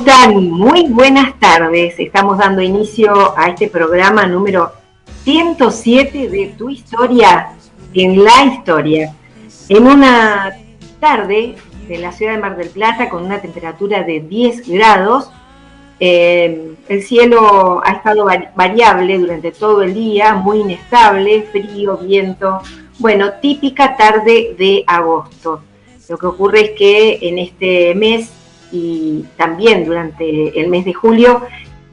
están? Muy buenas tardes. Estamos dando inicio a este programa número 107 de Tu Historia en la Historia. En una tarde de la ciudad de Mar del Plata con una temperatura de 10 grados, el cielo ha estado variable durante todo el día, muy inestable, frío, viento. Bueno, típica tarde de agosto. Lo que ocurre es que en este mes y también durante el mes de julio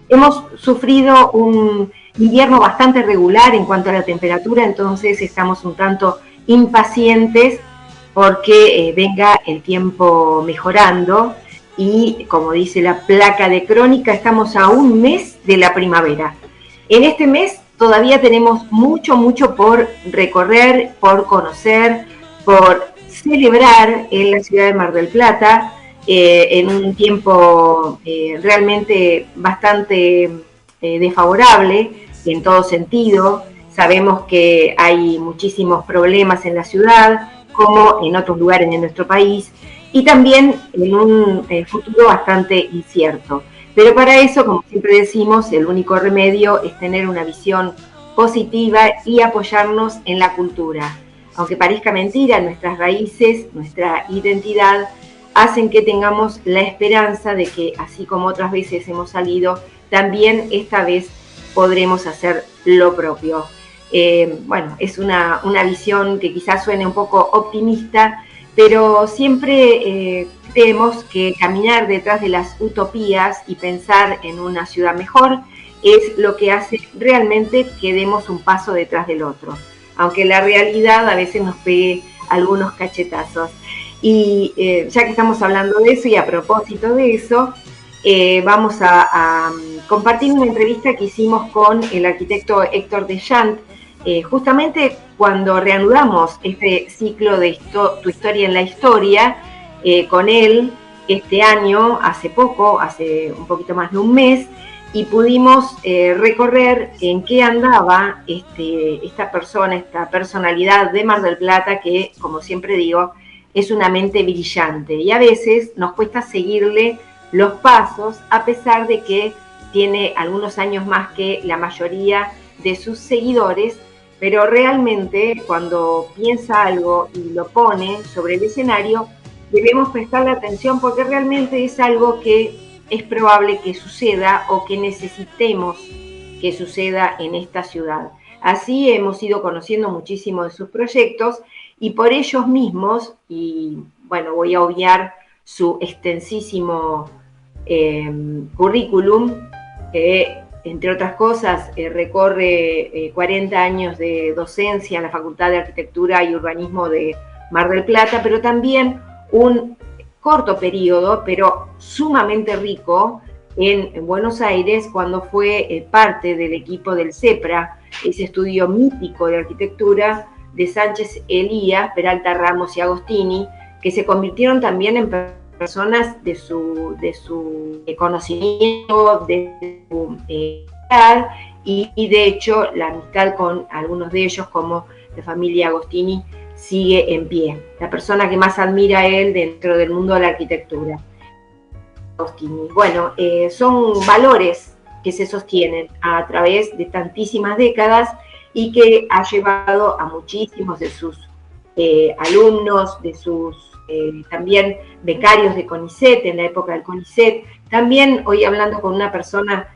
hemos sufrido un invierno bastante regular en cuanto a la temperatura, entonces estamos un tanto impacientes porque venga el tiempo mejorando y, como dice la placa de crónica, estamos a un mes de la primavera. En este mes todavía tenemos mucho por recorrer, por conocer, por celebrar en la ciudad de Mar del Plata, en un tiempo realmente bastante desfavorable en todo sentido. Sabemos que hay muchísimos problemas en la ciudad, como en otros lugares de nuestro país, y también en un futuro bastante incierto. Pero para eso, como siempre decimos, el único remedio es tener una visión positiva y apoyarnos en la cultura. Aunque parezca mentira, nuestras raíces, nuestra identidad, hacen que tengamos la esperanza de que, así como otras veces hemos salido, también esta vez podremos hacer lo propio. Bueno, es una visión que quizás suene un poco optimista, pero siempre creemos que caminar detrás de las utopías y pensar en una ciudad mejor es lo que hace realmente que demos un paso detrás del otro, aunque la realidad a veces nos pegue algunos cachetazos. Y ya que estamos hablando de eso y a propósito de eso, vamos a compartir una entrevista que hicimos con el arquitecto Héctor Deschamps, justamente cuando reanudamos este ciclo de Tu Historia en la Historia, con él este año, hace un poquito más de un mes, y pudimos recorrer en qué andaba esta persona, esta personalidad de Mar del Plata que, como siempre digo, es una mente brillante y a veces nos cuesta seguirle los pasos a pesar de que tiene algunos años más que la mayoría de sus seguidores, pero realmente cuando piensa algo y lo pone sobre el escenario debemos prestarle atención porque realmente es algo que es probable que suceda o que necesitemos que suceda en esta ciudad. Así hemos ido conociendo muchísimo de sus proyectos y por ellos mismos, y bueno, voy a obviar su extensísimo currículum, que entre otras cosas recorre 40 años de docencia en la Facultad de Arquitectura y Urbanismo de Mar del Plata, pero también un corto periodo, pero sumamente rico, en Buenos Aires, cuando fue parte del equipo del CEPRA, ese estudio mítico de arquitectura de Sánchez Elías, Peralta Ramos y Agostini, que se convirtieron también en personas de su conocimiento, de su edad, y de hecho la amistad con algunos de ellos, como la familia Agostini, sigue en pie. La persona que más admira a él dentro del mundo de la arquitectura. Agostini. Bueno, son valores que se sostienen a través de tantísimas décadas y que ha llevado a muchísimos de sus alumnos, de sus también becarios de CONICET, en la época del CONICET. También hoy hablando con una persona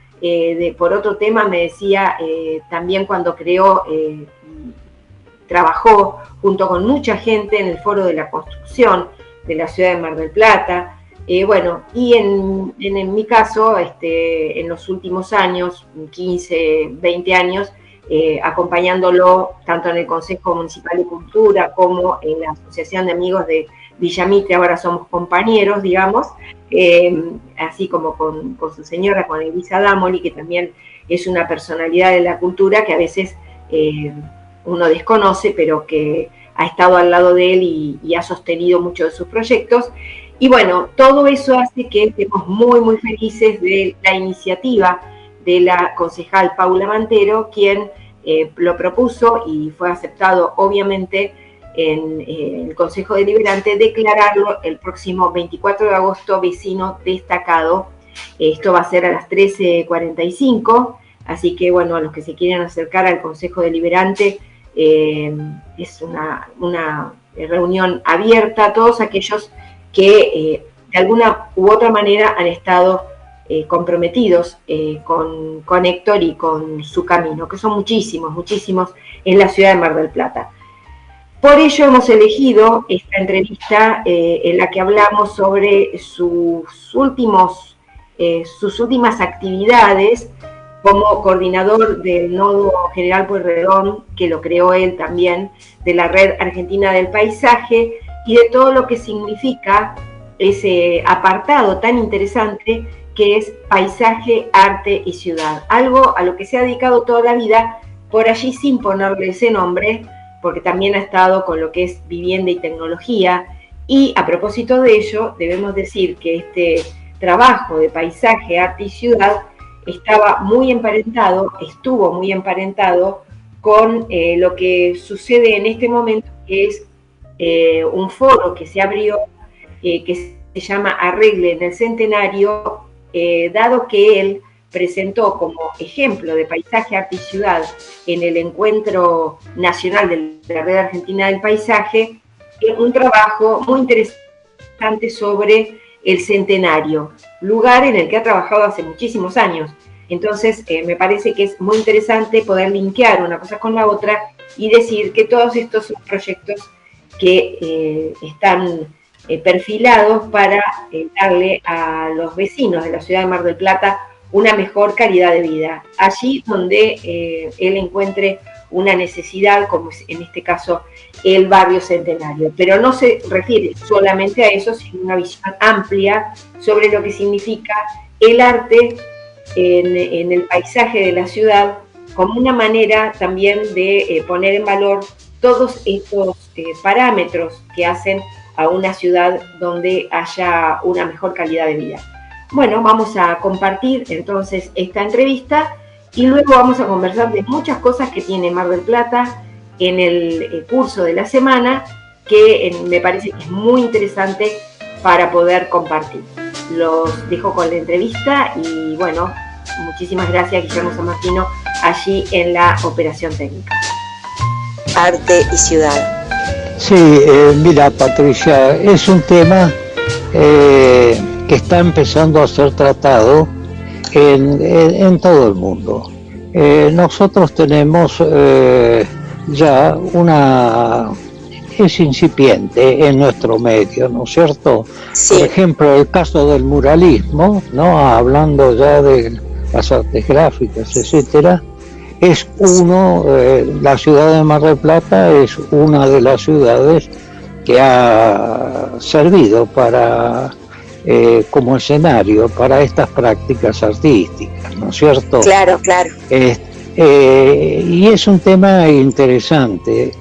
por otro tema me decía, también cuando creó, trabajó junto con mucha gente en el Foro de la Construcción de la ciudad de Mar del Plata. Bueno, y en mi caso, en los últimos años, 15, 20 años, acompañándolo tanto en el Consejo Municipal de Cultura como en la Asociación de Amigos de Villamitre, ahora somos compañeros, digamos, así como con su señora, con Elisa Damoli, que también es una personalidad de la cultura que a veces uno desconoce, pero que ha estado al lado de él y ha sostenido muchos de sus proyectos. Y bueno, todo eso hace que estemos muy felices de la iniciativa de la concejal Paula Mantero, quien lo propuso y fue aceptado obviamente en el Consejo Deliberante, declararlo el próximo 24 de agosto vecino destacado Esto va a ser a las 13:45, así que bueno, a los que se quieran acercar al Consejo Deliberante, es una reunión abierta a todos aquellos que de alguna u otra manera han estado comprometidos con Héctor y con su camino, que son muchísimos en la ciudad de Mar del Plata. Por ello hemos elegido esta entrevista en la que hablamos sobre sus últimas actividades como coordinador del Nodo General Pueyrredón, que lo creó él también, de la Red Argentina del Paisaje, y de todo lo que significa ese apartado tan interesante que es paisaje, arte y ciudad. Algo a lo que se ha dedicado toda la vida, por allí sin ponerle ese nombre, porque también ha estado con lo que es vivienda y tecnología. Y a propósito de ello, debemos decir que este trabajo de paisaje, arte y ciudad estuvo muy emparentado con lo que sucede en este momento, que es un foro que se abrió, que se llama Arreglen el Centenario, dado que él presentó como ejemplo de paisaje, arte y ciudad en el Encuentro Nacional de la Red Argentina del Paisaje, un trabajo muy interesante sobre el centenario, lugar en el que ha trabajado hace muchísimos años. Entonces, me parece que es muy interesante poder linkear una cosa con la otra y decir que todos estos son proyectos que están perfilados para darle a los vecinos de la ciudad de Mar del Plata una mejor calidad de vida, allí donde él encuentre una necesidad, como en este caso el barrio Centenario. Pero no se refiere solamente a eso, sino una visión amplia sobre lo que significa el arte en el paisaje de la ciudad, como una manera también de poner en valor todos estos parámetros que hacen a una ciudad donde haya una mejor calidad de vida. Bueno, vamos a compartir entonces esta entrevista y luego vamos a conversar de muchas cosas que tiene Mar del Plata en el curso de la semana, que me parece que es muy interesante para poder compartir. Los dejo con la entrevista y bueno, muchísimas gracias Guillermo San Martino allí en la operación técnica. Arte y ciudad. Sí, mira Patricia, es un tema que está empezando a ser tratado en todo el mundo. Nosotros tenemos ya es incipiente en nuestro medio, ¿no es cierto? Sí. Por ejemplo, el caso del muralismo, ¿no? Hablando ya de las artes gráficas, etcétera, es la ciudad de Mar del Plata es una de las ciudades que ha servido como escenario para estas prácticas artísticas, ¿no es cierto? Claro, claro. Y es un tema interesante.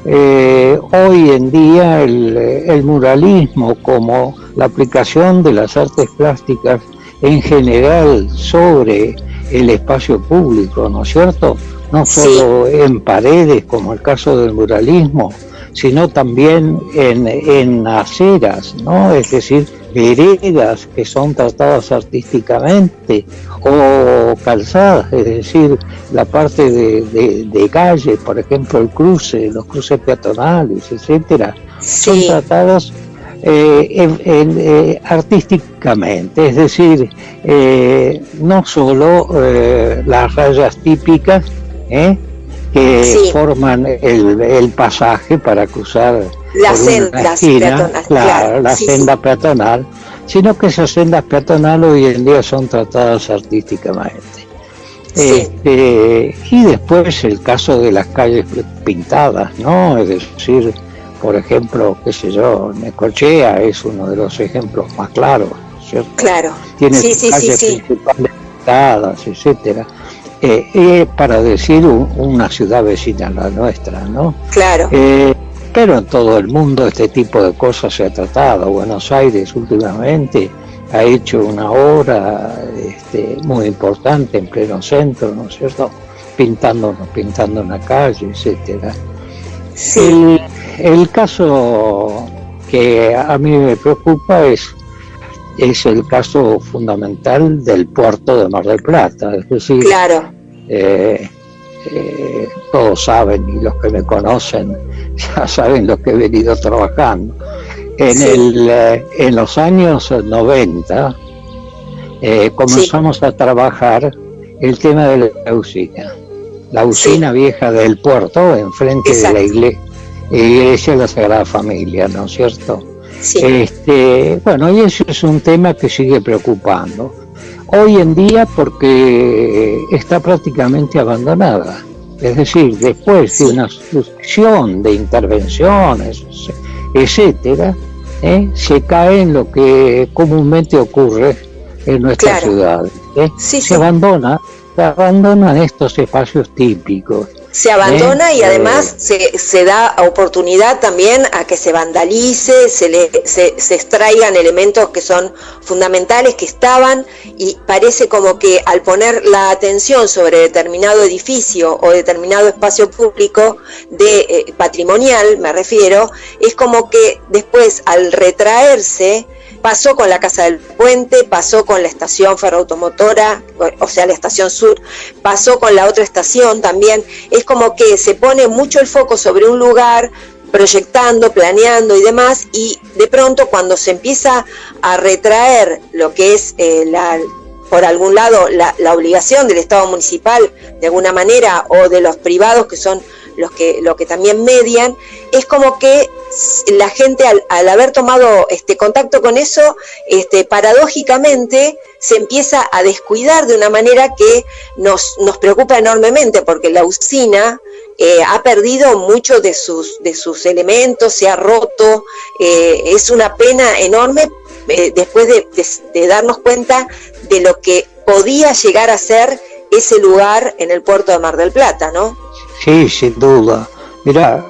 Hoy en día el muralismo, como la aplicación de las artes plásticas en general sobre el espacio público, ¿no es cierto? No solo en paredes, como el caso del muralismo, sino también en aceras, ¿no? Es decir, veredas que son tratadas artísticamente, o calzadas, es decir, la parte de calle, por ejemplo, los cruces peatonales, etcétera, son tratados artísticamente, es decir, no solo las rayas típicas que forman el pasaje para cruzar las sendas peatonales, la senda peatonal, sino que esas sendas peatonales hoy en día son tratadas artísticamente. Y después el caso de las calles pintadas, ¿no? Es decir, por ejemplo, qué sé yo, Necochea es uno de los ejemplos más claros, ¿cierto? Claro. Tiene calles principales pintadas, etcétera. Para decir una ciudad vecina a la nuestra, ¿no? Claro. Pero en todo el mundo este tipo de cosas se ha tratado. Buenos Aires últimamente ha hecho una obra muy importante en pleno centro, ¿no es cierto? Pintando una calle, etcétera. El caso que a mí me preocupa es es el caso fundamental del puerto de Mar del Plata, es decir, Claro. Todos saben, y los que me conocen ya saben lo que he venido trabajando. En los años 90 comenzamos a trabajar el tema de la usina vieja del puerto, enfrente de la iglesia de la Sagrada Familia, ¿no es cierto? Sí. Bueno, y eso es un tema que sigue preocupando hoy en día porque está prácticamente abandonada. Es decir, después de una sucesión de intervenciones, etcétera, se cae en lo que comúnmente ocurre en nuestra ciudad. Se abandonan estos espacios típicos. Se abandona y además se da oportunidad también a que se vandalice, se extraigan elementos que son fundamentales, que estaban, y parece como que al poner la atención sobre determinado edificio o determinado espacio público patrimonial, me refiero, es como que después al retraerse, pasó con la Casa del Puente, pasó con la estación ferroautomotora, o sea, la estación sur, pasó con la otra estación también. Es como que se pone mucho el foco sobre un lugar, proyectando, planeando y demás, y de pronto cuando se empieza a retraer lo que es por algún lado la obligación del Estado municipal de alguna manera, o de los privados que son los que también median, es como que la gente al haber tomado contacto con eso, paradójicamente se empieza a descuidar de una manera que nos preocupa enormemente, porque la usina ha perdido muchos de sus elementos, se ha roto, es una pena enorme después de darnos cuenta de lo que podía llegar a ser ese lugar en el puerto de Mar del Plata, ¿no? Sí, sin duda. Mira,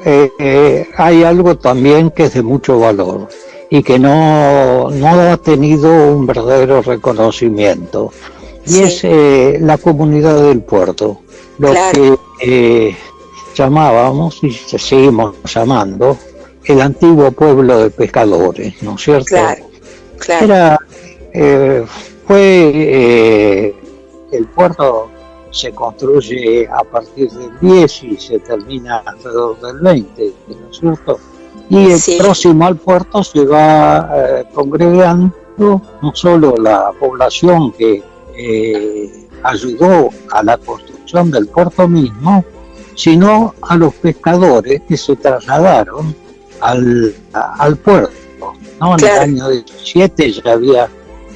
hay algo también que es de mucho valor y que no ha tenido un verdadero reconocimiento, y es la comunidad del puerto, lo que llamábamos y seguimos llamando el antiguo pueblo de pescadores, ¿no es cierto? Claro. El puerto se construye a partir del 10 y se termina alrededor del 20, ¿no es cierto? Y próximo al puerto se va congregando no solo la población que ayudó a la construcción del puerto mismo, sino a los pescadores que se trasladaron al puerto, ¿no? En el año 17 ya había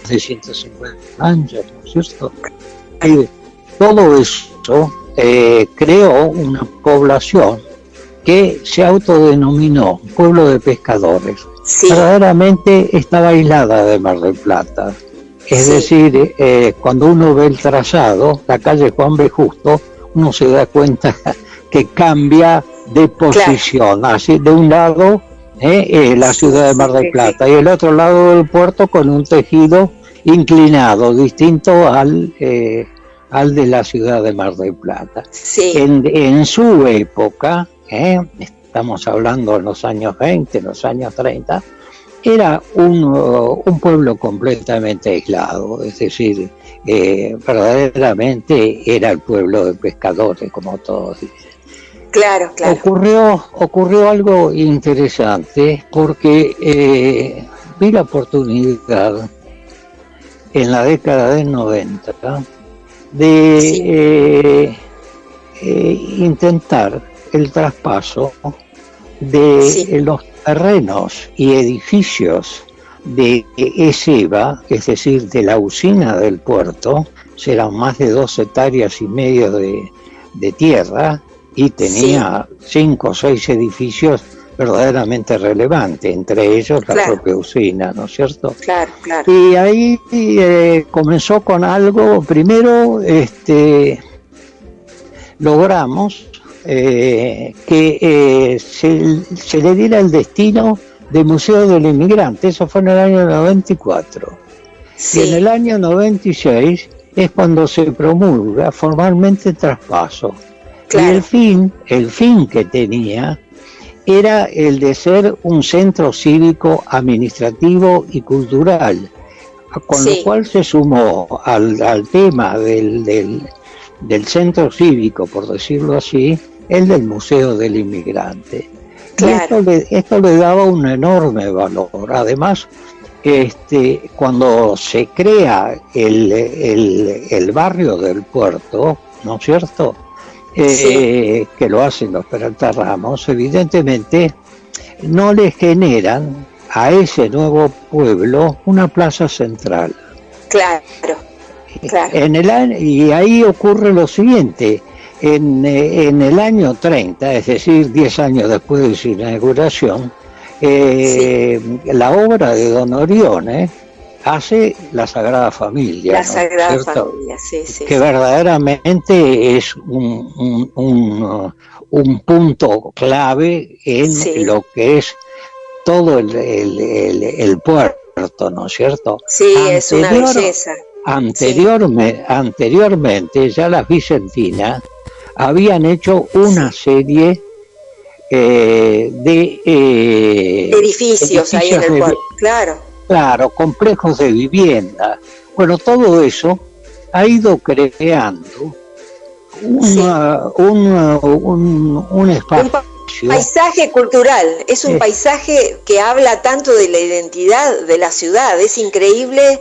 de 150 años, ¿no es cierto? Todo eso creó una población que se autodenominó pueblo de pescadores. Verdaderamente estaba aislada de Mar del Plata. Es decir, cuando uno ve el trazado, la calle Juan B. Justo, uno se da cuenta que cambia de posición. Así, de un lado la ciudad de Mar del Plata y el otro lado del puerto con un tejido inclinado, distinto al de la ciudad de Mar del Plata. En su época, estamos hablando en los años 20, los años 30, era un pueblo completamente aislado, es decir, verdaderamente era el pueblo de pescadores, como todos dicen. Claro. Ocurrió algo interesante, porque vi la oportunidad en la década del 90 de intentar el traspaso de los terrenos y edificios de ESEVA, es decir, de la usina del puerto. Serán más de 2,5 hectáreas de tierra, y tenía 5 o 6 edificios verdaderamente relevantes, entre ellos la propia usina, ¿no es cierto? Claro. Y ahí comenzó con algo. Primero logramos que se le diera el destino de Museo del Inmigrante. Eso fue en el año 94. Y en el año 96 es cuando se promulga formalmente el traspaso. Y el fin que tenía era el de ser un centro cívico, administrativo y cultural, con lo cual se sumó al tema del centro cívico, por decirlo así, el del Museo del Inmigrante. Claro. Y esto le daba un enorme valor. Además, cuando se crea el barrio del puerto, ¿no es cierto? Que lo hacen los Peralta Ramos, evidentemente no le generan a ese nuevo pueblo una plaza central. Claro. Y ahí ocurre lo siguiente: en el año 30, es decir, 10 años después de su inauguración, la obra de Don Orione hace la Sagrada Familia. La Sagrada Familia, que verdaderamente es un punto clave en lo que es todo el puerto, ¿no es cierto? Sí, es una belleza. Anteriormente, ya las vicentinas habían hecho una serie de edificios ahí en el puerto, claro, complejos de vivienda. Bueno, todo eso ha ido creando un espacio. Un paisaje cultural, es un paisaje que habla tanto de la identidad de la ciudad. Es increíble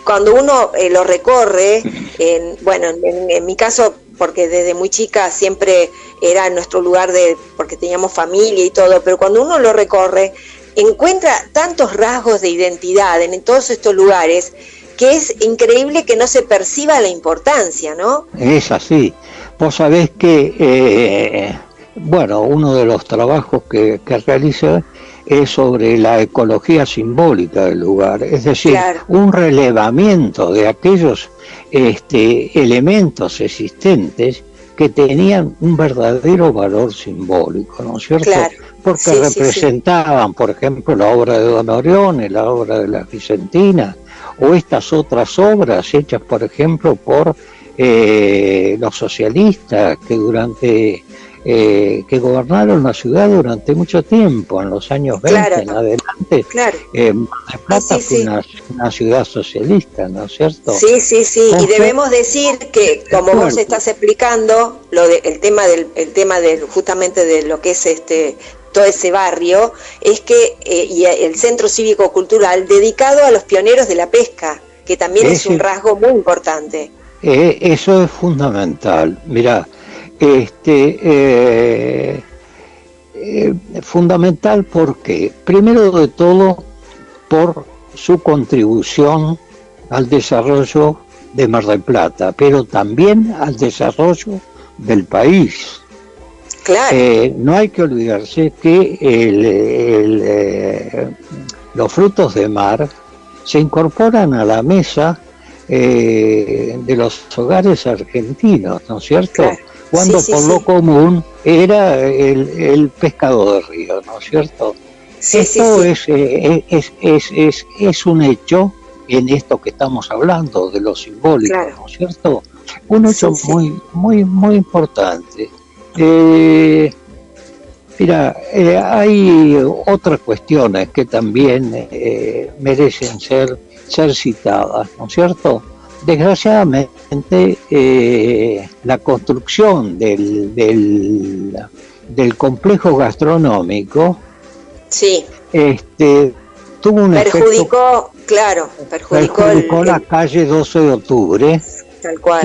cuando uno lo recorre. En mi caso, porque desde muy chica siempre era nuestro lugar porque teníamos familia y todo, pero cuando uno lo recorre, encuentra tantos rasgos de identidad en todos estos lugares, que es increíble que no se perciba la importancia, ¿no? Es así. Vos sabés que, uno de los trabajos que realiza es sobre la ecología simbólica del lugar, es decir, un relevamiento de aquellos elementos existentes que tenían un verdadero valor simbólico, ¿no es cierto? Porque representaban, por ejemplo, la obra de Don Orione, la obra de las Vicentinas, o estas otras obras hechas, por ejemplo, por los socialistas que gobernaron la ciudad durante mucho tiempo, en los años 20 en adelante. Mar del Plata fue una ciudad socialista, ¿no es cierto? Sí. Y debemos decir que, como vos estás explicando, el tema justamente de lo que es todo ese barrio, es que y el Centro Cívico Cultural dedicado a los pioneros de la pesca, que también es un rasgo muy importante. Eso es fundamental. Mirá, fundamental porque, primero de todo, por su contribución al desarrollo de Mar del Plata, pero también al desarrollo del país. No hay que olvidarse que los frutos de mar se incorporan a la mesa de los hogares argentinos, ¿no es cierto? Cuando lo común era el pescado de río, ¿no es cierto? Esto es un hecho en esto que estamos hablando de lo simbólico, ¿no es cierto? Un hecho muy importante. Hay otras cuestiones que también merecen ser citadas, ¿no es cierto? Desgraciadamente, la construcción del complejo gastronómico tuvo un perjudicó la calle 12 de octubre, tal cual.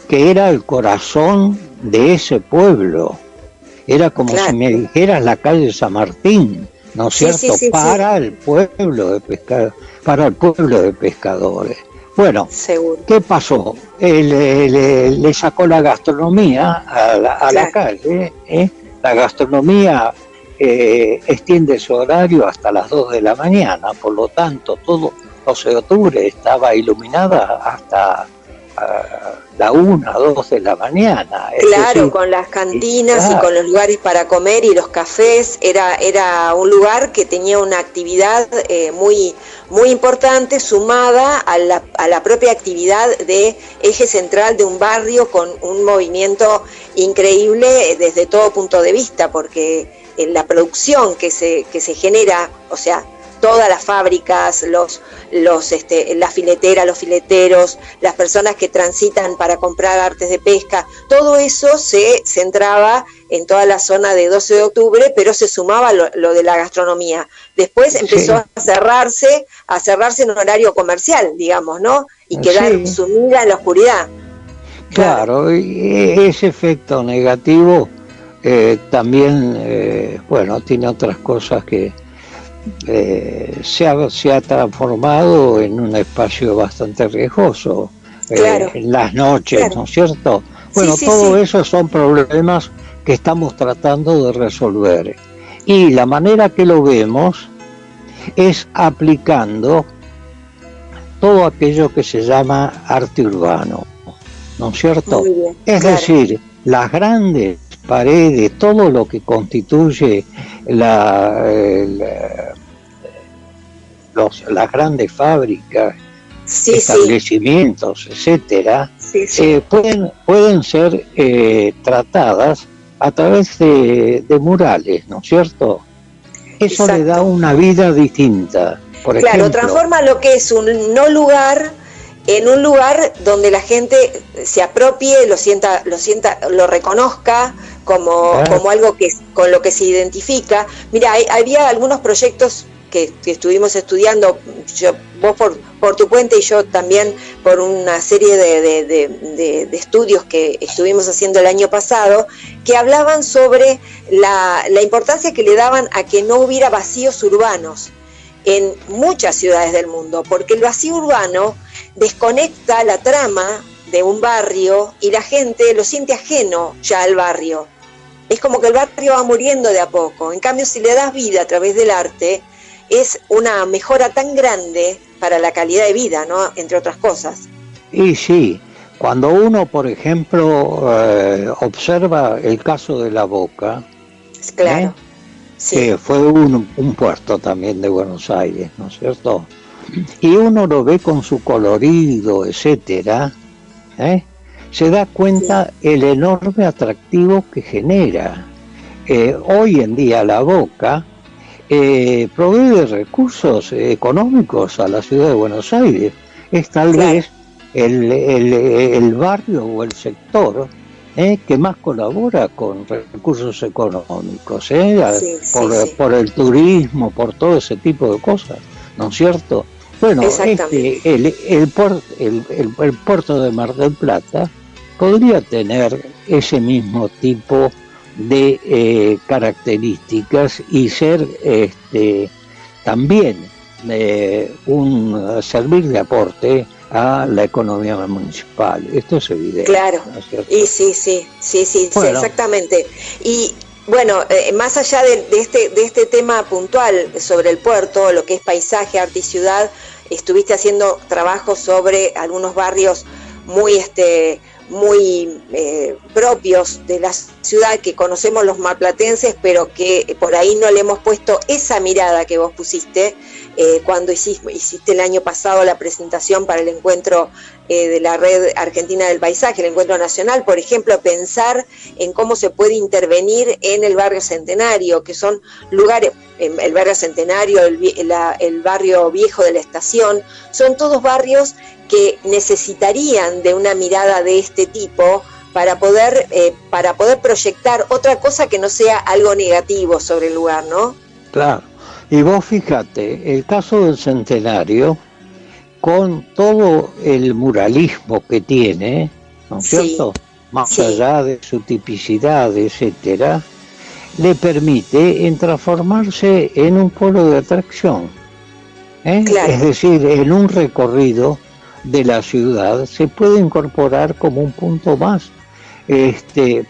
que era el corazón de ese pueblo. Era como si me dijeras la calle San Martín, ¿no es cierto? Para el pueblo de pescadores. Bueno, ¿qué pasó? Le sacó la gastronomía a la calle. La gastronomía extiende su horario hasta las 2 de la mañana, por lo tanto, todo 12 de octubre estaba iluminada hasta la 1, 2 de la mañana. Con las cantinas y con los lugares para comer y los cafés. Era un lugar que tenía una actividad muy importante, sumada a la propia actividad de eje central de un barrio, con un movimiento increíble desde todo punto de vista, porque la producción que se genera, o sea, todas las fábricas, las fileteras, los fileteros, las personas que transitan para comprar artes de pesca, todo eso se centraba en toda la zona de 12 de octubre, pero se sumaba lo de la gastronomía. Después empezó a cerrarse en horario comercial, digamos, ¿no? Y quedar sumida en la oscuridad. Claro, y ese efecto negativo también, tiene otras cosas que se ha transformado en un espacio bastante riesgoso en las noches, ¿no es cierto? Bueno, todo eso son problemas que estamos tratando de resolver. Y la manera que lo vemos es aplicando todo aquello que se llama arte urbano, ¿no es cierto? Es decir, las grandes paredes, todo lo que constituye las grandes fábricas, establecimientos, etcétera, pueden ser tratadas a través de murales, ¿no es cierto? Eso le da una vida distinta. Por ejemplo, transforma lo que es un no lugar en un lugar donde la gente se apropie, lo reconozca como algo con lo que se identifica. Mira, había algunos proyectos que estuvimos estudiando, vos por tu cuenta y yo también por una serie de estudios que estuvimos haciendo el año pasado, que hablaban sobre la importancia que le daban a que no hubiera vacíos urbanos en muchas ciudades del mundo, porque el vacío urbano desconecta la trama de un barrio y la gente lo siente ajeno ya al barrio. Es como que el barrio va muriendo de a poco. En cambio, si le das vida a través del arte, es una mejora tan grande para la calidad de vida, ¿no? Entre otras cosas. Y sí, cuando uno, por ejemplo, observa el caso de La Boca, claro, que fue un puerto también de Buenos Aires, ¿no es cierto? Y uno lo ve con su colorido, etcétera, se da cuenta el enorme atractivo que genera. Hoy en día La Boca provee de recursos económicos a la ciudad de Buenos Aires. Es tal vez el barrio o el sector que más colabora con recursos económicos, por el turismo, por todo ese tipo de cosas, ¿no es cierto? Bueno, el puerto de Mar del Plata podría tener ese mismo tipo de características y ser también servir de aporte a la economía municipal. Esto es evidente. Claro, ¿no es cierto? y sí, exactamente. Y bueno, más allá de este tema puntual sobre el puerto, lo que es paisaje, arte y ciudad, estuviste haciendo trabajos sobre algunos barrios muy propios de la ciudad que conocemos los marplatenses, pero que por ahí no le hemos puesto esa mirada que vos pusiste cuando hiciste el año pasado la presentación para el encuentro de la Red Argentina del Paisaje, el encuentro nacional, por ejemplo, pensar en cómo se puede intervenir en el barrio Centenario, que son lugares, el barrio Centenario, el barrio viejo de la estación, son todos barrios que necesitarían de una mirada de este tipo para poder proyectar otra cosa que no sea algo negativo sobre el lugar, ¿no? Claro. Y vos fíjate, el caso del Centenario, con todo el muralismo que tiene, ¿no es cierto? Más allá de su tipicidad, etcétera, le permite transformarse en un polo de atracción. Claro. Es decir, en un recorrido de la ciudad se puede incorporar como un punto más.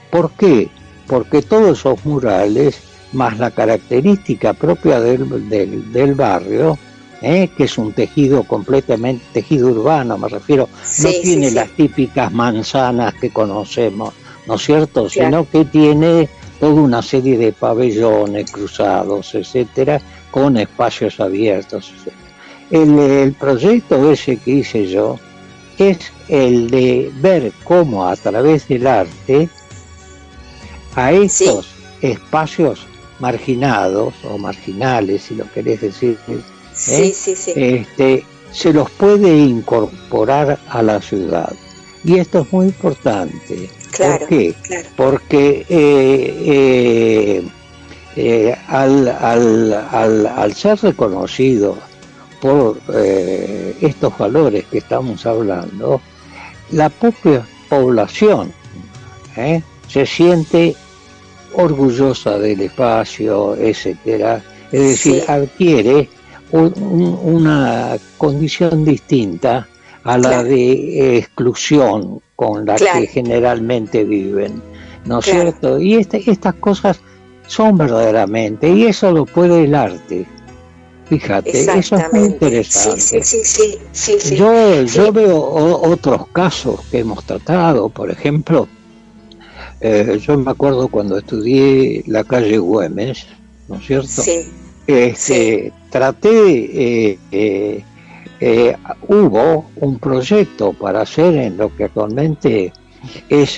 ¿Por qué? Porque todos esos murales, más la característica propia del barrio, que es un tejido completamente, tejido urbano me refiero, no tiene las típicas manzanas que conocemos, ¿no es cierto? Claro. Sino que tiene toda una serie de pabellones cruzados, etcétera, con espacios abiertos, etcétera. El proyecto ese que hice yo es el de ver cómo a través del arte a estos espacios marginados o marginales, si lo querés decir se los puede incorporar a la ciudad. Y esto es muy importante. Claro, ¿por qué? Claro. Porque al ser reconocido por estos valores que estamos hablando, la propia población se siente orgullosa del espacio, etcétera. Es decir, adquiere una condición distinta a la de exclusión con la que generalmente viven, ¿no es cierto? Y estas cosas son verdaderamente, y eso lo puede el arte. Fíjate, eso es muy interesante. Sí. Yo veo otros casos que hemos tratado, por ejemplo, yo me acuerdo cuando estudié la calle Güemes, ¿no es cierto? Traté, hubo un proyecto para hacer en lo que actualmente es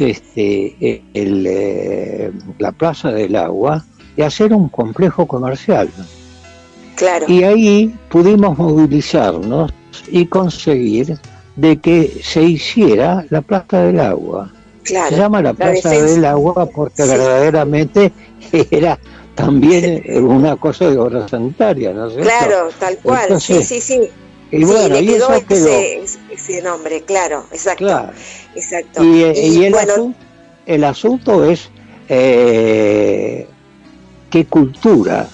la Plaza del Agua, y hacer un complejo comercial. Claro. Y ahí pudimos movilizarnos y conseguir de que se hiciera la Plaza del Agua. Claro, se llama la Plaza del Agua porque verdaderamente era también una cosa de obra sanitaria, ¿no es cierto? Claro, tal cual. Entonces, sí. Y bueno, y eso quedó. Ese nombre, claro, exacto. Claro. Exacto. Y el asunto es qué cultura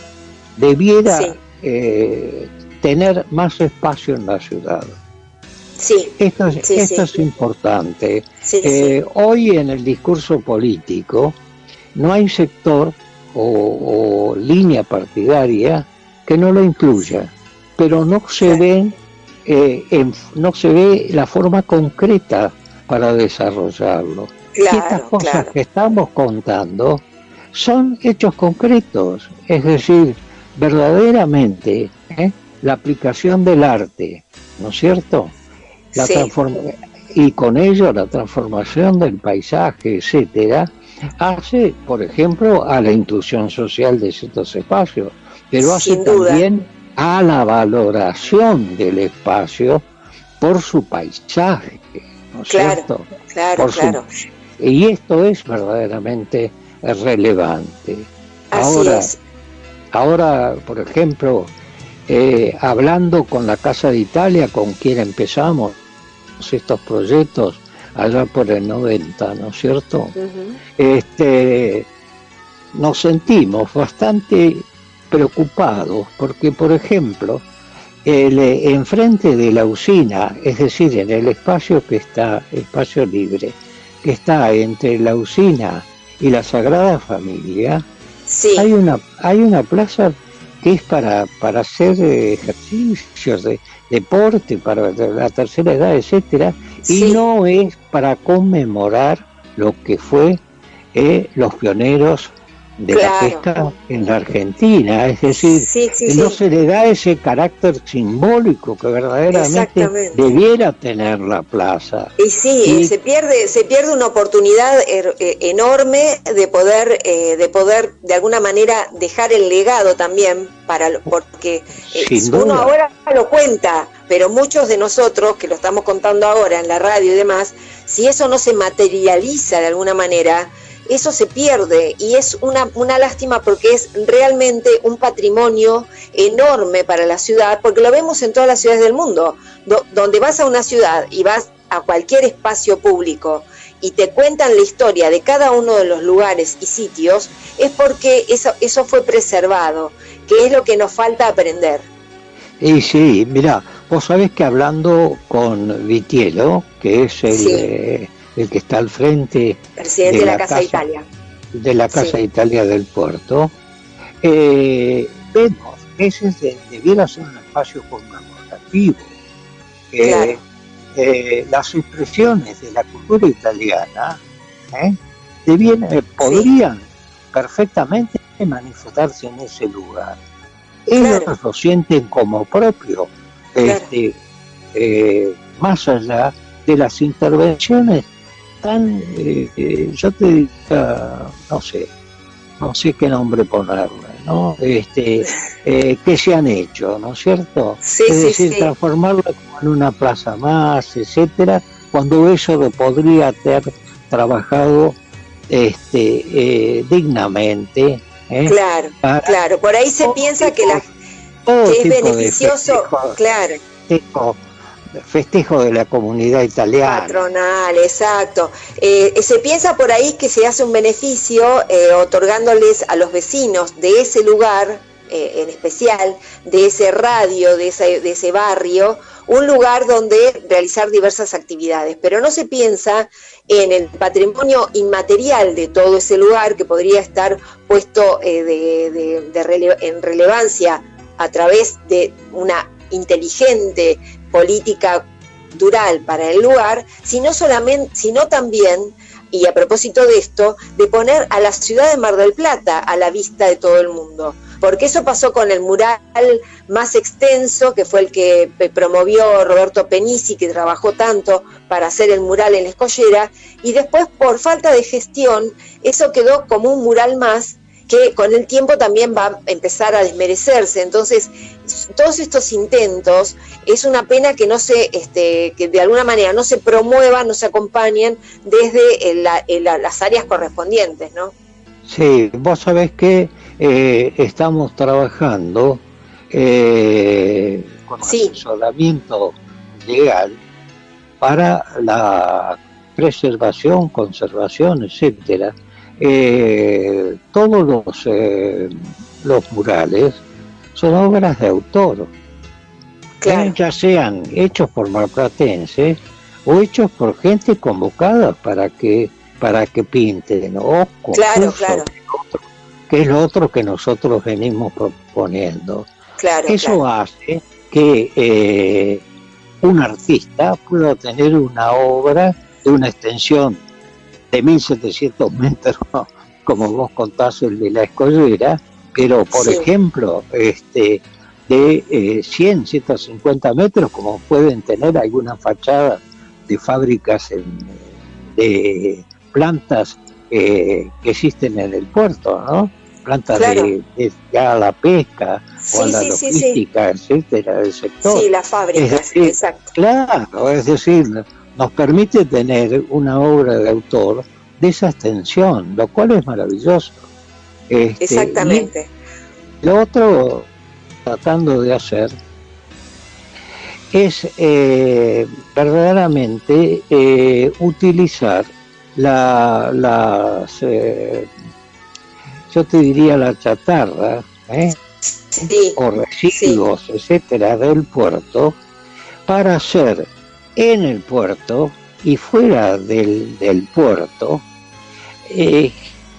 debiera tener más espacio en la ciudad. Esto es importante. Hoy en el discurso político no hay sector o línea partidaria que no lo incluya, pero no se ve la forma concreta para desarrollarlo. Y estas cosas que estamos contando son hechos concretos, es decir, verdaderamente la aplicación del arte, ¿no es cierto? Y con ello la transformación del paisaje, etcétera, hace, por ejemplo, a la inclusión social de ciertos espacios, pero hace también a la valoración del espacio por su paisaje, ¿no es cierto? Claro. Y esto es verdaderamente relevante. Ahora, por ejemplo, hablando con la Casa de Italia, con quien empezamos estos proyectos allá por el 90, ¿no es cierto? Nos sentimos bastante preocupados porque, por ejemplo, enfrente de la usina, es decir, en el espacio espacio libre, que está entre la usina y la Sagrada Familia, hay una plaza que es para hacer ejercicios de deporte para la tercera edad, etcétera, y no es para conmemorar lo que fue los pioneros de la pesca en la Argentina, es decir, no se le da ese carácter simbólico que verdaderamente debiera tener la plaza. Y se pierde una oportunidad enorme de poder de alguna manera dejar el legado también porque uno ahora lo cuenta, pero muchos de nosotros que lo estamos contando ahora en la radio y demás, si eso no se materializa de alguna manera, eso se pierde, y es una lástima porque es realmente un patrimonio enorme para la ciudad, porque lo vemos en todas las ciudades del mundo, donde vas a una ciudad y vas a cualquier espacio público y te cuentan la historia de cada uno de los lugares y sitios, es porque eso fue preservado, que es lo que nos falta aprender. Y sí, mira, vos sabés que hablando con Vitiello, que es el que está al frente presidente de la Casa de Italia, de la Casa de Italia del Puerto, vemos que ese debiera ser un espacio conmemorativo. Las expresiones de la cultura italiana podrían perfectamente manifestarse en ese lugar. Ellos lo sienten como propio, más allá de las intervenciones tan, yo te diría, no sé, no sé qué nombre ponerle, ¿no? Que se han hecho, ¿no es cierto? Sí, es sí, decir, sí. transformarla como en una plaza más, etcétera, cuando eso lo podría haber trabajado dignamente, Claro, para claro. Por ahí se todo piensa tipo, todo que es tipo de beneficioso, claro. festejo de la comunidad italiana. Patronal, exacto. Se piensa por ahí que se hace un beneficio otorgándoles a los vecinos de ese lugar, en especial, de ese radio, de ese barrio, un lugar donde realizar diversas actividades. Pero no se piensa en el patrimonio inmaterial de todo ese lugar que podría estar puesto en relevancia a través de una inteligente política cultural para el lugar, sino también, y a propósito de esto, de poner a la ciudad de Mar del Plata a la vista de todo el mundo. Porque eso pasó con el mural más extenso, que fue el que promovió Roberto Penici, que trabajó tanto para hacer el mural en la Escollera, y después, por falta de gestión, eso quedó como un mural más que con el tiempo también va a empezar a desmerecerse. Entonces, todos estos intentos, es una pena que que de alguna manera no se promuevan, no se acompañen desde las áreas correspondientes, ¿no? Sí, vos sabés que estamos trabajando con asesoramiento legal para la preservación, conservación, etcétera. Todos los murales son obras de autor, claro. Ya sean hechos por marplatenses o hechos por gente convocada para que pinten, o concursos, claro. que es lo otro que nosotros venimos proponiendo. Claro, eso hace que un artista pueda tener una obra de una extensión de 1700 metros, como vos contás el de la Escollera, pero por ejemplo, de 100, 150 metros, como pueden tener algunas fachadas de fábricas de plantas que existen en el puerto, ¿no? Plantas ya a la pesca o a la logística, etcétera, del sector. Sí, las fábricas, exacto. Claro, es decir, nos permite tener una obra de autor de esa extensión, lo cual es maravilloso. Exactamente. Y lo otro, tratando de hacer, es verdaderamente utilizar yo te diría la chatarra, o residuos, etcétera, del puerto, para hacer en el puerto y fuera del puerto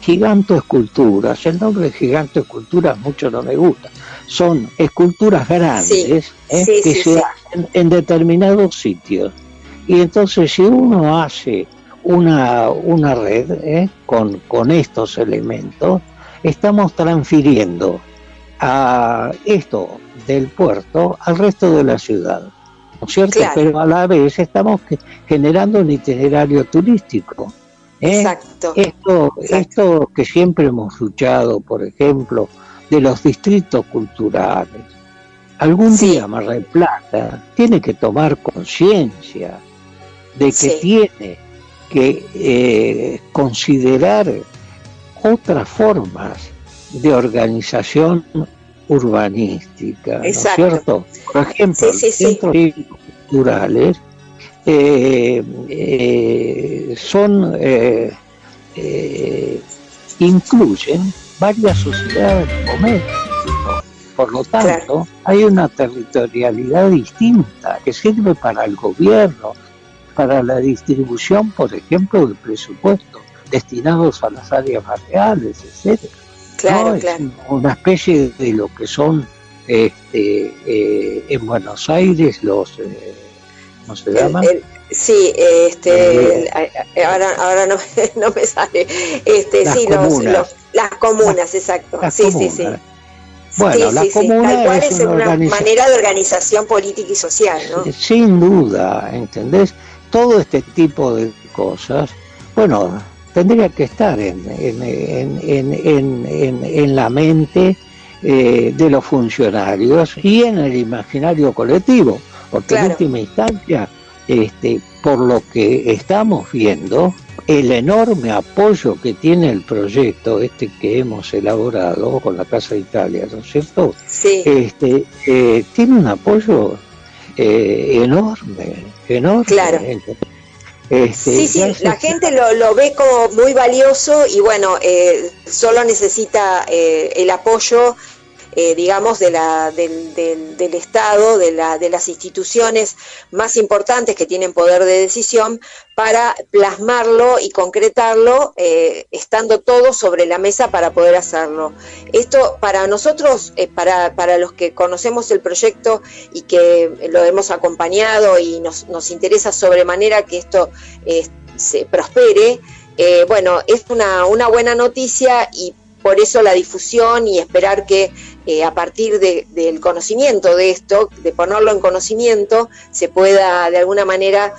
gigantoesculturas. El nombre de gigantoesculturas mucho no me gusta. Son esculturas grandes que se hacen en determinados sitios. Y entonces si uno hace una red con estos elementos, estamos transfiriendo a esto del puerto al resto de la ciudad, ¿no es cierto? Claro. Pero a la vez estamos generando un itinerario turístico. Exacto. Esto que siempre hemos luchado, por ejemplo, de los distritos culturales. Algún día Mar del Plata tiene que tomar conciencia de que tiene que considerar otras formas de organización urbanística, ¿no es cierto? Por ejemplo, los centros culturales incluyen varias sociedades de comercio. Por lo tanto, hay una territorialidad distinta que sirve para el gobierno, para la distribución, por ejemplo, del presupuesto destinados a las áreas barriales, etcétera. Claro, Es una especie de lo que son en Buenos Aires los ¿cómo se llama? Ahora no me sale. Las comunas, exacto. Las comunas. Bueno, la comuna tal cual es una manera de organización política y social, ¿no? Sin duda, ¿entendés? Todo este tipo de cosas, bueno, tendría que estar en la mente de los funcionarios y en el imaginario colectivo, porque en última instancia, por lo que estamos viendo, el enorme apoyo que tiene el proyecto que hemos elaborado con la Casa Italia, ¿no es cierto? Sí. Tiene un apoyo enorme. Claro. Sí, la gente lo ve como muy valioso y bueno, solo necesita el apoyo, digamos, del Estado, de las instituciones más importantes que tienen poder de decisión para plasmarlo y concretarlo, estando todos sobre la mesa para poder hacerlo. Esto para nosotros, para los que conocemos el proyecto y que lo hemos acompañado y nos interesa sobremanera que esto se prospere, bueno, es una buena noticia y por eso la difusión y esperar que a partir del conocimiento de esto, de ponerlo en conocimiento, se pueda de alguna manera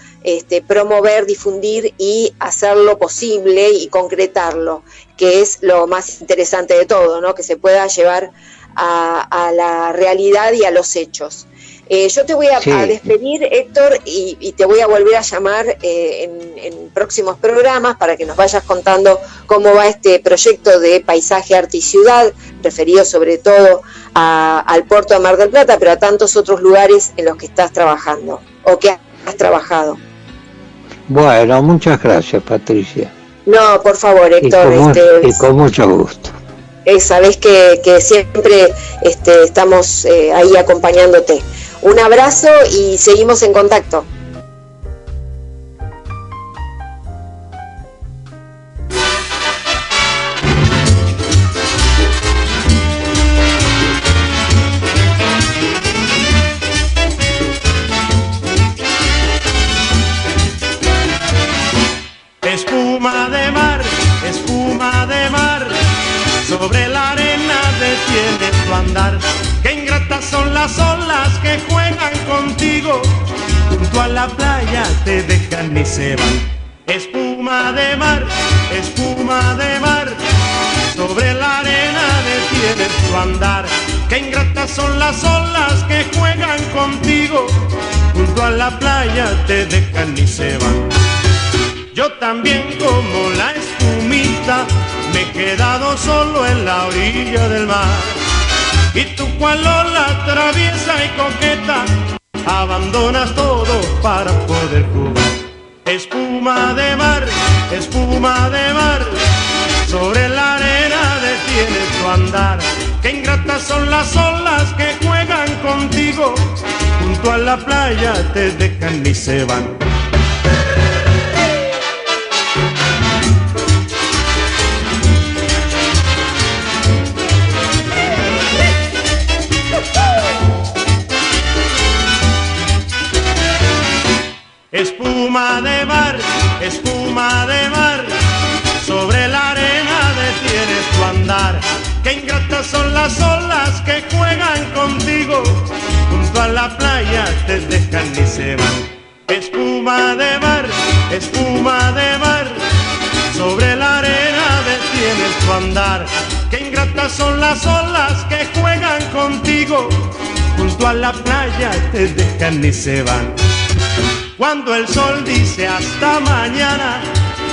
promover, difundir y hacerlo posible y concretarlo, que es lo más interesante de todo, ¿no? Que se pueda llevar a la realidad y a los hechos. Yo te voy a despedir, Héctor, y te voy a volver a llamar en próximos programas para que nos vayas contando cómo va este proyecto de Paisaje, Arte y Ciudad, referido sobre todo al puerto de Mar del Plata, pero a tantos otros lugares en los que estás trabajando o que has trabajado. Bueno, muchas gracias, Patricia. No, por favor, Héctor. Y con mucho gusto. Sabés que siempre estamos ahí acompañándote. Un abrazo y seguimos en contacto. Espuma de mar, sobre la arena detienes tu andar. Qué ingratas son las olas que juegan contigo, junto a la playa te dejan y se van. Espuma de mar, sobre la arena detienes tu andar. Qué ingratas son las olas que juegan contigo, junto a la playa te dejan y se van. Yo también como la espumita me he quedado solo en la orilla del mar. Y tú cual ola traviesa y coqueta, abandonas todo para poder jugar. Espuma de mar, sobre la arena detienes tu andar. Qué ingratas son las olas que juegan contigo, junto a la playa te dejan y se van. Espuma de mar, sobre la arena detienes tu andar. Qué ingratas son las olas que juegan contigo, junto a la playa te dejan y se van. Espuma de mar, sobre la arena detienes tu andar. Qué ingratas son las olas que juegan contigo, junto a la playa te dejan y se van. Cuando el sol dice hasta mañana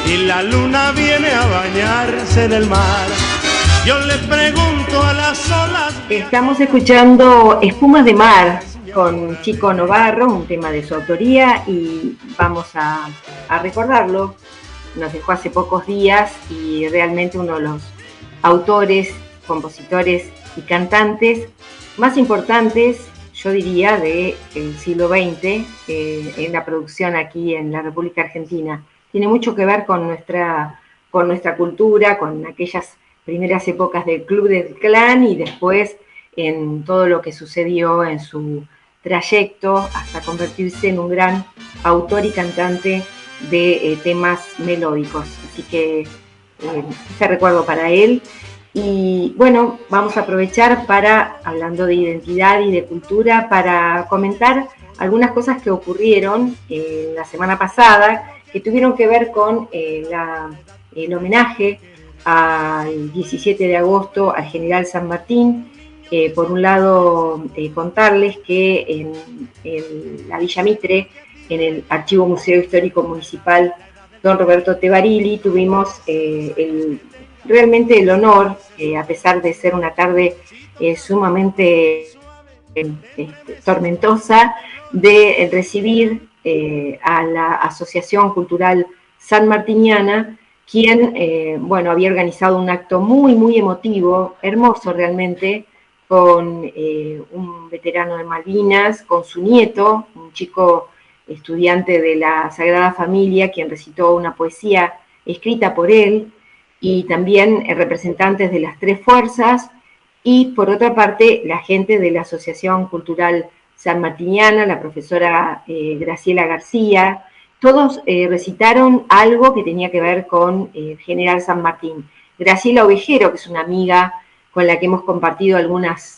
y la luna viene a bañarse en el mar, yo le pregunto a las olas. Estamos escuchando Espumas de Mar con Chico Novarro, un tema de su autoría, y vamos a recordarlo. Nos dejó hace pocos días y realmente uno de los autores, compositores y cantantes más importantes, yo diría, del siglo XX en la producción aquí en la República Argentina. Tiene mucho que ver con nuestra cultura, con aquellas primeras épocas del Club del Clan y después en todo lo que sucedió en su trayecto hasta convertirse en un gran autor y cantante de temas melódicos. Así que ese recuerdo para él. Y bueno, vamos a aprovechar para, hablando de identidad y de cultura, para comentar algunas cosas que ocurrieron la semana pasada, que tuvieron que ver con el homenaje al 17 de agosto al general San Martín. Por un lado, contarles que en la Villa Mitre, en el Archivo Museo Histórico Municipal Don Roberto Tebarili, tuvimos realmente el honor, a pesar de ser una tarde sumamente tormentosa, de recibir a la Asociación Cultural Sanmartiniana, quien había organizado un acto muy, muy emotivo, hermoso realmente, con un veterano de Malvinas, con su nieto, un chico estudiante de la Sagrada Familia, quien recitó una poesía escrita por él, y también representantes de las tres fuerzas, y por otra parte la gente de la Asociación Cultural Sanmartiniana, la profesora Graciela García. Todos recitaron algo que tenía que ver con el general San Martín. Graciela Ovejero, que es una amiga con la que hemos compartido algunos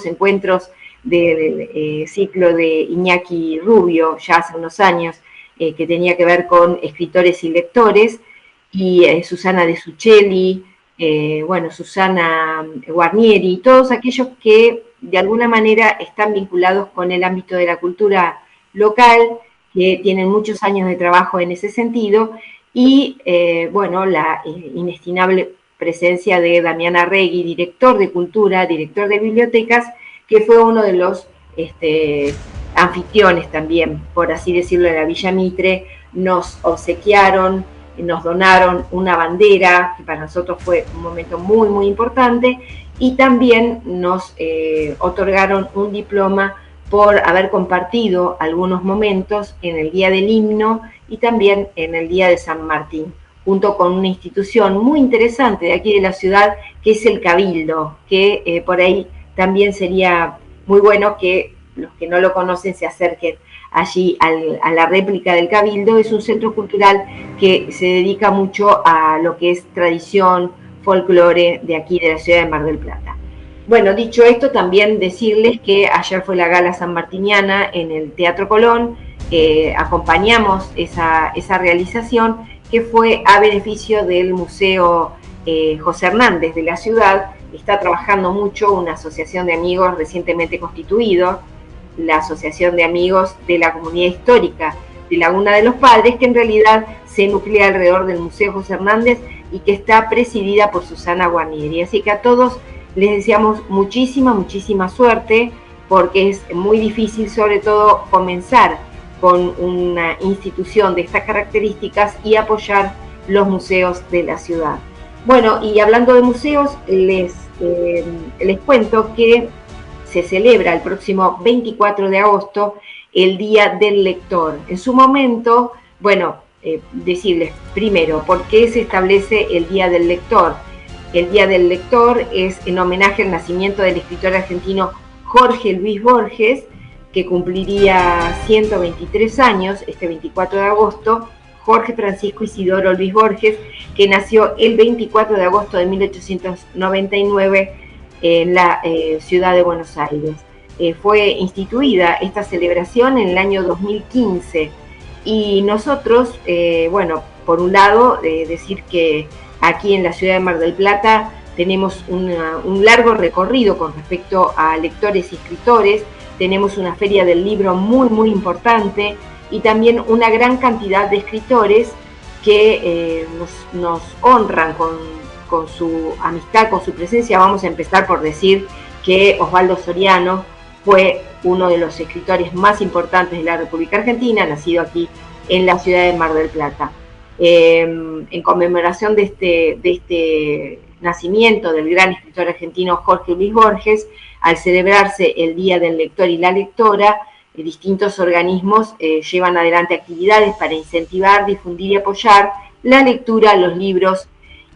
encuentros del ciclo de Iñaki Rubio, ya hace unos años, que tenía que ver con escritores y lectores, y Susana De Suchelli, Susana Guarnieri, todos aquellos que de alguna manera están vinculados con el ámbito de la cultura local, que tienen muchos años de trabajo en ese sentido, y la inestimable presencia de Damián Arregui, director de cultura, director de bibliotecas, que fue uno de los anfitriones también, por así decirlo, de la Villa Mitre. Nos obsequiaron, nos donaron una bandera, que para nosotros fue un momento muy, muy importante, y también nos otorgaron un diploma por haber compartido algunos momentos en el Día del Himno y también en el Día de San Martín, junto con una institución muy interesante de aquí de la ciudad, que es el Cabildo, que por ahí también sería muy bueno que los que no lo conocen se acerquen allí a la réplica del Cabildo. Es un centro cultural que se dedica mucho a lo que es tradición, folclore de aquí de la ciudad de Mar del Plata. Bueno, dicho esto, también decirles que ayer fue la gala sanmartiniana en el Teatro Colón. Acompañamos esa realización, que fue a beneficio del Museo José Hernández de la ciudad. Está trabajando mucho una asociación de amigos recientemente constituido, la Asociación de Amigos de la Comunidad Histórica de Laguna de los Padres, que en realidad se nuclea alrededor del Museo José Hernández y que está presidida por Susana Guarnieri. Así que a todos les deseamos muchísima, muchísima suerte, porque es muy difícil, sobre todo, comenzar con una institución de estas características y apoyar los museos de la ciudad. Bueno, y hablando de museos, les cuento que se celebra el próximo 24 de agosto el Día del Lector. En su momento, decirles primero por qué se establece el Día del Lector. El Día del Lector es en homenaje al nacimiento del escritor argentino Jorge Luis Borges, que cumpliría 123 años este 24 de agosto, Jorge Francisco Isidoro Luis Borges, que nació el 24 de agosto de 1899 en la ciudad de Buenos Aires. Fue instituida esta celebración en el año 2015, y nosotros, por un lado, decir que aquí en la ciudad de Mar del Plata tenemos un largo recorrido con respecto a lectores y escritores. Tenemos una feria del libro muy, muy importante, y también una gran cantidad de escritores que nos honran con su amistad, con su presencia. Vamos a empezar por decir que Osvaldo Soriano fue uno de los escritores más importantes de la República Argentina, nacido aquí en la ciudad de Mar del Plata. En conmemoración de este nacimiento del gran escritor argentino Jorge Luis Borges, al celebrarse el Día del Lector y la Lectora, distintos organismos llevan adelante actividades para incentivar, difundir y apoyar la lectura, los libros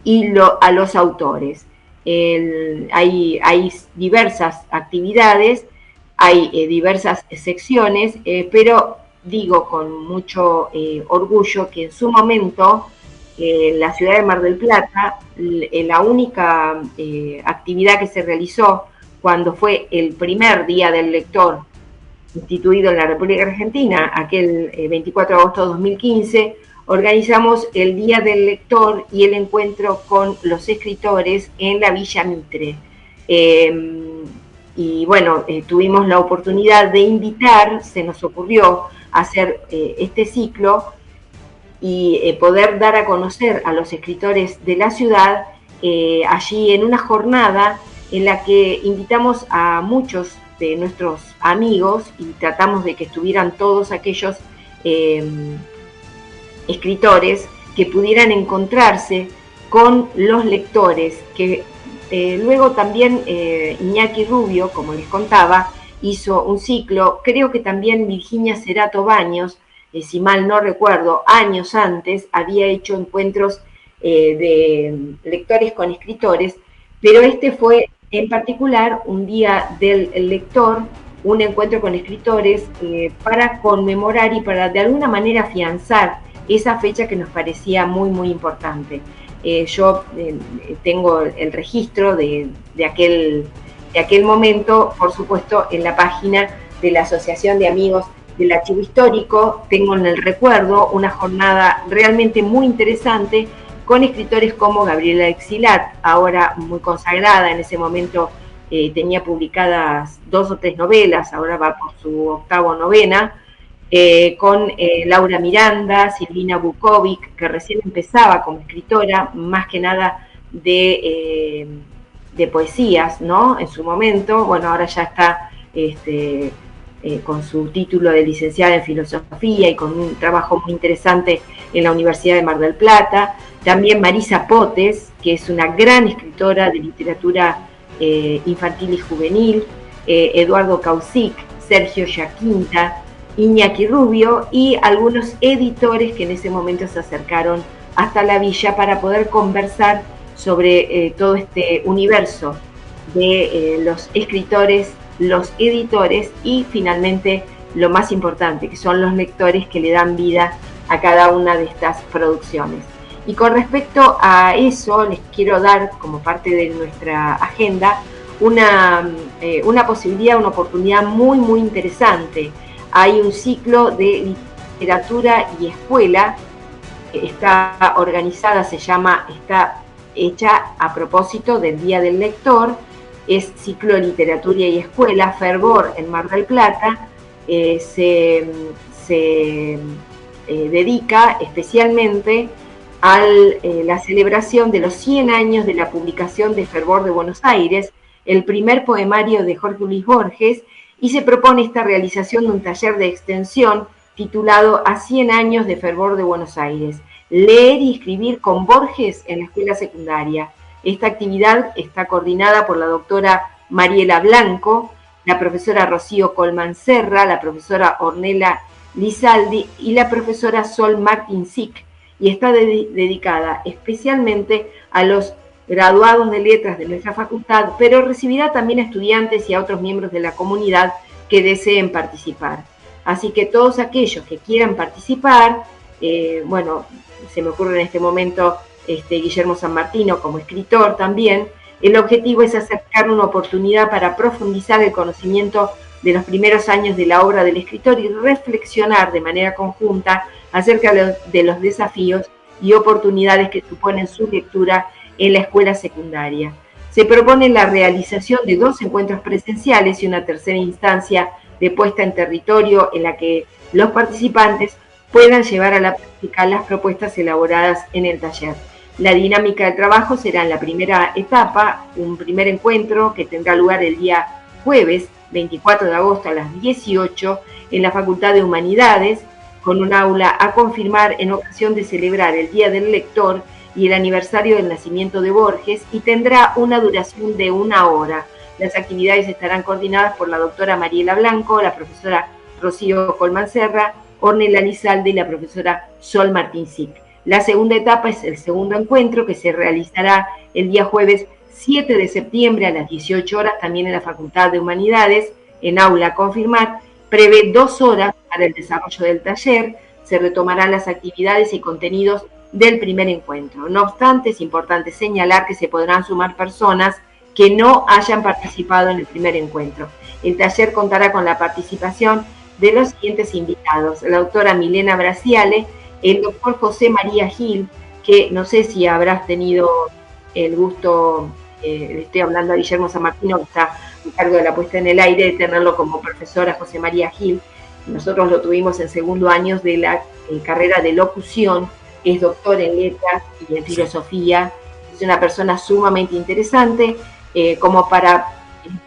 y a los autores. Hay diversas actividades, hay diversas secciones, pero digo con mucho orgullo que en su momento la ciudad de Mar del Plata, la única actividad que se realizó cuando fue el primer Día del Lector instituido en la República Argentina, aquel 24 de agosto de 2015, organizamos el Día del Lector y el encuentro con los escritores en la Villa Mitre. Y bueno, tuvimos la oportunidad de invitar, se nos ocurrió hacer este ciclo y poder dar a conocer a los escritores de la ciudad allí en una jornada en la que invitamos a muchos de nuestros amigos y tratamos de que estuvieran todos aquellos escritores que pudieran encontrarse con los lectores, que luego también Iñaki Rubio, como les contaba, hizo un ciclo, creo que también Virginia Cerato Baños, si mal no recuerdo, años antes había hecho encuentros de lectores con escritores, pero este fue en particular un día del lector, un encuentro con escritores para conmemorar y para de alguna manera afianzar esa fecha que nos parecía muy, muy importante. Yo tengo el registro de aquel momento, por supuesto, en la página de la Asociación de Amigos del Archivo Histórico. Tengo en el recuerdo una jornada realmente muy interesante con escritores como Gabriela Exilat, ahora muy consagrada, en ese momento tenía publicadas 2 o 3 novelas, ahora va por su 8ª novela, con Laura Miranda, Silvina Bukovic, que recién empezaba como escritora, más que nada de poesías, ¿no? En su momento, bueno, ahora ya está con su título de licenciada en filosofía y con un trabajo muy interesante en la Universidad de Mar del Plata. También Marisa Potes, que es una gran escritora de literatura infantil y juvenil, Eduardo Caucic, Sergio Yaquinta, Iñaki Rubio y algunos editores que en ese momento se acercaron hasta la villa para poder conversar sobre todo este universo de los escritores, los editores y finalmente lo más importante, que son los lectores que le dan vida a cada una de estas producciones. Y con respecto a eso, les quiero dar, como parte de nuestra agenda, una posibilidad, una oportunidad muy, muy interesante. Hay un ciclo de literatura y escuela, está organizada, está hecha a propósito del Día del Lector, es ciclo de literatura y escuela, Fervor en Mar del Plata, se dedica especialmente a la celebración de los 100 años de la publicación de Fervor de Buenos Aires, el primer poemario de Jorge Luis Borges, y se propone esta realización de un taller de extensión titulado A 100 años de Fervor de Buenos Aires, leer y escribir con Borges en la escuela secundaria. Esta actividad está coordinada por la doctora Mariela Blanco, la profesora Rocío Colman Serra, la profesora Ornella Lizaldi y la profesora Sol Martin Sick, y está dedicada especialmente a los graduados de letras de nuestra facultad, pero recibirá también a estudiantes y a otros miembros de la comunidad que deseen participar. Así que todos aquellos que quieran participar, bueno, se me ocurre en este momento Guillermo San Martino como escritor también, el objetivo es acercar una oportunidad para profundizar el conocimiento de los primeros años de la obra del escritor y reflexionar de manera conjunta acerca de los desafíos y oportunidades que suponen su lectura en la escuela secundaria. Se propone la realización de 2 encuentros presenciales y una tercera instancia de puesta en territorio en la que los participantes puedan llevar a la práctica las propuestas elaboradas en el taller. La dinámica de trabajo será en la primera etapa, un primer encuentro que tendrá lugar el día jueves 24 de agosto a las 18 en la Facultad de Humanidades, con un aula a confirmar en ocasión de celebrar el Día del Lector y el aniversario del nacimiento de Borges, y tendrá una duración de 1 hora. Las actividades estarán coordinadas por la doctora Mariela Blanco, la profesora Rocío Colman Serra, Ornella Lizalde y la profesora Sol Martín Sick. La segunda etapa es el segundo encuentro, que se realizará el día jueves 7 de septiembre a las 18 horas, también en la Facultad de Humanidades, en aula a confirmar. Prevé 2 horas para el desarrollo del taller. Se retomarán las actividades y contenidos del primer encuentro. No obstante, es importante señalar que se podrán sumar personas que no hayan participado en el primer encuentro. El taller contará con la participación de los siguientes invitados: la doctora Milena Brasiale, el doctor José María Gil, que no sé si habrás tenido el gusto, le estoy hablando a Guillermo San Martino, que está a cargo de la puesta en el aire, de tenerlo como profesor a José María Gil. Nosotros lo tuvimos en segundo año de la carrera de locución, es doctor en letras y en filosofía, es una persona sumamente interesante,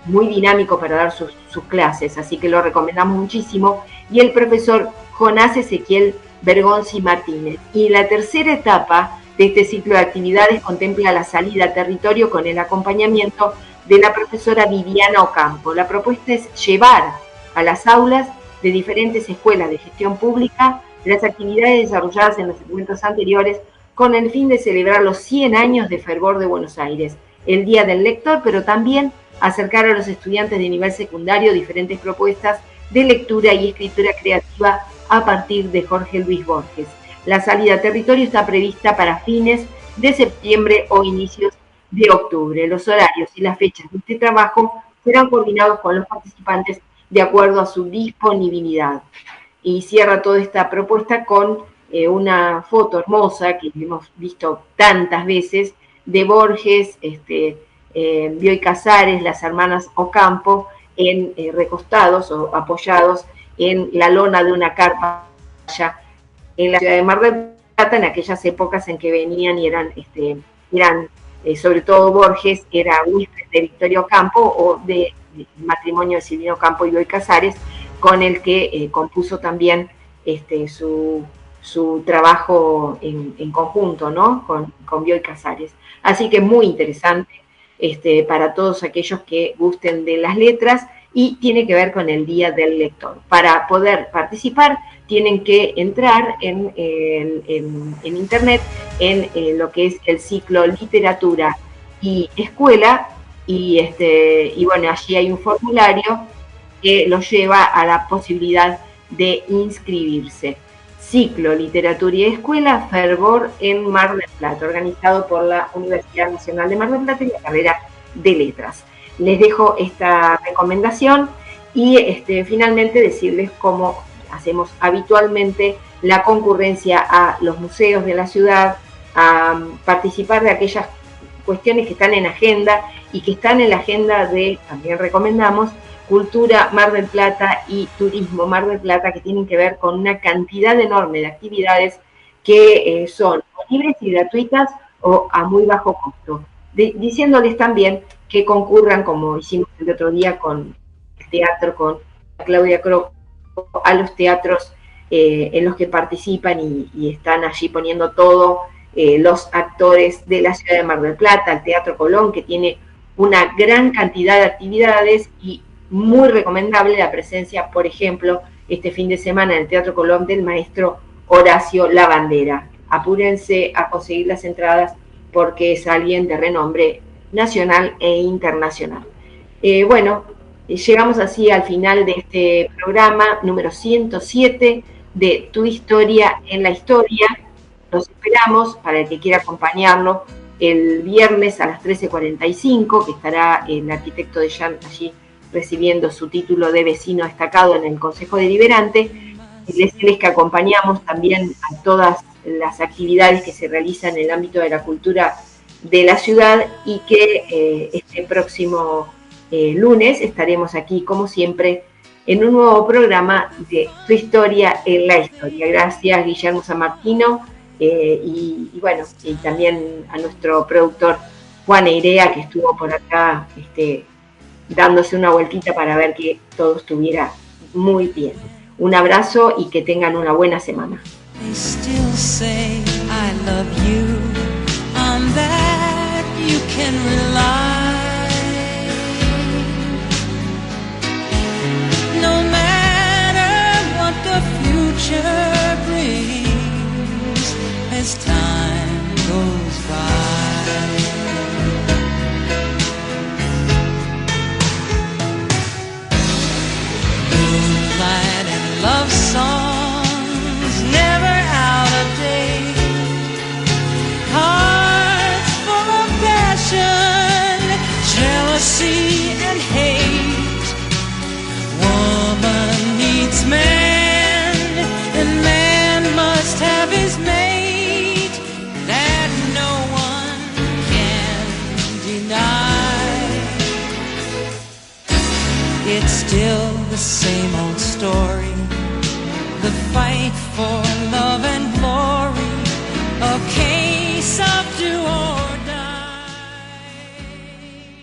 muy dinámico para dar sus clases, así que lo recomendamos muchísimo. Y el profesor Jonás Ezequiel Bergonzi Martínez. Y la tercera etapa de este ciclo de actividades contempla la salida a territorio con el acompañamiento de la profesora Viviana Ocampo. La propuesta es llevar a las aulas de diferentes escuelas de gestión pública las actividades desarrolladas en los segmentos anteriores con el fin de celebrar los 100 años de Fervor de Buenos Aires, el Día del Lector, pero también acercar a los estudiantes de nivel secundario diferentes propuestas de lectura y escritura creativa a partir de Jorge Luis Borges. La salida a territorio está prevista para fines de septiembre o inicios de octubre. Los horarios y las fechas de este trabajo serán coordinados con los participantes de acuerdo a su disponibilidad. Y cierra toda esta propuesta con una foto hermosa que hemos visto tantas veces de Borges, Bioy Casares, las hermanas Ocampo, recostados o apoyados en la lona de una carpa allá en la ciudad de Mar del Plata, en aquellas épocas en que venían y eran sobre todo Borges, era huésped de Victoria Ocampo o de matrimonio de Silvino Ocampo y Bioy Casares, con el que compuso también su trabajo en conjunto, ¿no? Con Bioy Casares. Así que muy interesante para todos aquellos que gusten de las letras y tiene que ver con el Día del Lector. Para poder participar tienen que entrar en internet en lo que es el ciclo Literatura y Escuela y bueno, allí hay un formulario que los lleva a la posibilidad de inscribirse. Ciclo Literatura y Escuela, Fervor en Mar del Plata, organizado por la Universidad Nacional de Mar del Plata y la carrera de Letras. Les dejo esta recomendación y finalmente decirles cómo hacemos habitualmente la concurrencia a los museos de la ciudad, a participar de aquellas cuestiones que están en agenda y que están en la agenda de, también recomendamos, Cultura Mar del Plata y Turismo Mar del Plata, que tienen que ver con una cantidad enorme de actividades que son libres y gratuitas o a muy bajo costo. Diciéndoles también que concurran, como hicimos el otro día con el teatro, con Claudia Croco, a los teatros en los que participan y están allí poniendo todo los actores de la ciudad de Mar del Plata, el Teatro Colón, que tiene una gran cantidad de actividades y muy recomendable la presencia, por ejemplo, este fin de semana en el Teatro Colón del maestro Horacio Lavandera. Apúrense a conseguir las entradas porque es alguien de renombre nacional e internacional. Bueno, llegamos así al final de este programa número 107 de Tu Historia en la Historia. Los esperamos para el que quiera acompañarlo el viernes a las 13:45, que estará el arquitecto de Jean allí recibiendo su título de vecino destacado en el Consejo Deliberante. Decirles que acompañamos también a todas las actividades que se realizan en el ámbito de la cultura de la ciudad y que este próximo lunes estaremos aquí, como siempre, en un nuevo programa de Tu Historia en la Historia. Gracias, Guillermo San Martino, y bueno, y también a nuestro productor Juan Eirea, que estuvo por acá dándose una vueltita para ver que todo estuviera muy bien. Un abrazo y que tengan una buena semana. No matter what the future brings as time goes by. Moonlight and love songs never out of date. Hearts full of passion, jealousy and hate. Woman needs man, and man must have his it's still the same old story. The fight for love